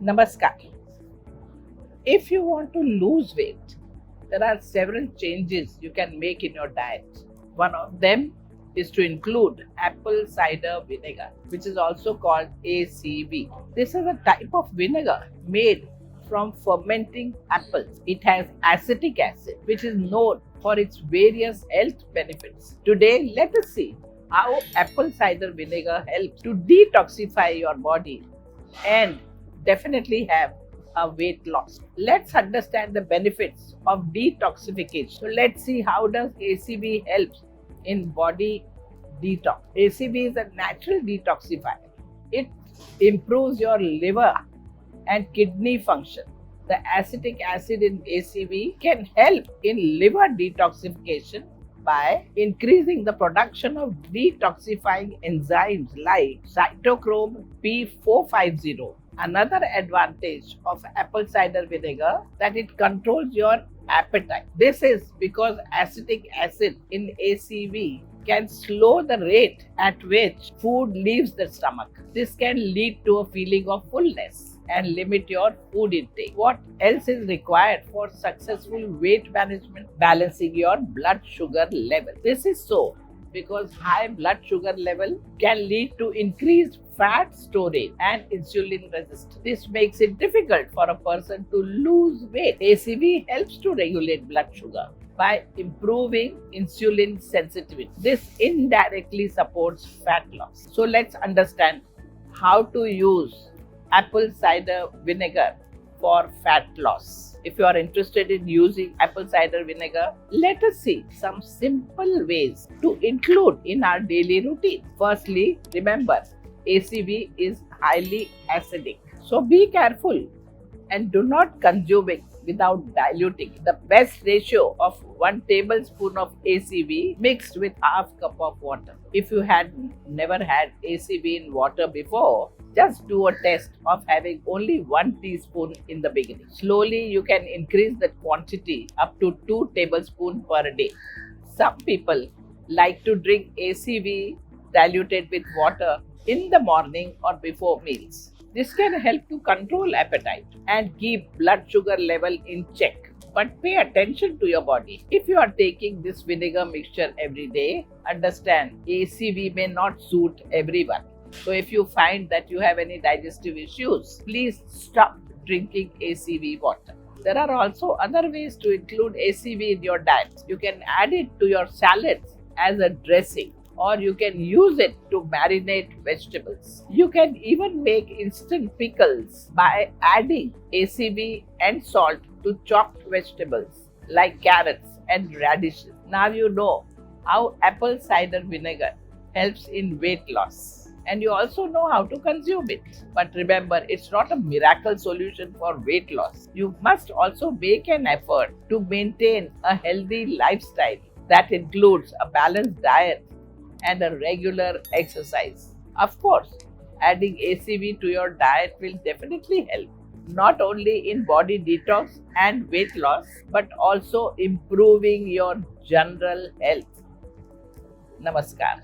Namaskar. If you want to lose weight, there are several changes you can make in your diet. One of them is to include apple cider vinegar, which is also called ACV. This is a type of vinegar made from fermenting apples. It has acetic acid, which is known for its various health benefits. Today, let us see how apple cider vinegar helps to detoxify your body and definitely have a weight loss. Let's understand the benefits of detoxification. So let's see how does ACV helps in body detox. ACV is a natural detoxifier. It improves your liver and kidney function. The acetic acid in ACV can help in liver detoxification by increasing the production of detoxifying enzymes like cytochrome P450. Another advantage of apple cider vinegar that it controls your appetite. This is because acetic acid in ACV can slow the rate at which food leaves the stomach. This can lead to a feeling of fullness and limit your food intake. What else is required for successful weight management? Balancing your blood sugar level. This is so because high blood sugar level can lead to increased fat storage and insulin resistance. This makes it difficult for a person to lose weight. ACV helps to regulate blood sugar by improving insulin sensitivity. This indirectly supports fat loss. So let's understand how to use apple cider vinegar for fat loss. If you are interested in using apple cider vinegar, let us see some simple ways to include in our daily routine. Firstly, remember, ACV is highly acidic. So be careful and do not consume it without diluting. The best ratio of 1 tablespoon of ACV mixed with half cup of water. If you had never had ACV in water before, just do a test of having only 1 teaspoon in the beginning. Slowly you can increase the quantity up to 2 tablespoons per day. Some people like to drink ACV diluted with water in the morning or before meals. This can help to control appetite and keep blood sugar level in check. But pay attention to your body. If you are taking this vinegar mixture every day, understand ACV may not suit everyone. So if you find that you have any digestive issues, please stop drinking ACV water. There are also other ways to include ACV in your diet. You can add it to your salads as a dressing, or you can use it to marinate vegetables. You can even make instant pickles by adding ACV and salt to chopped vegetables like carrots and radishes. Now you know how apple cider vinegar helps in weight loss. And you also know how to consume it. But remember, it's not a miracle solution for weight loss. You must also make an effort to maintain a healthy lifestyle that includes a balanced diet and a regular exercise. Of course, adding ACV to your diet will definitely help, not only in body detox and weight loss, but also improving your general health. Namaskar.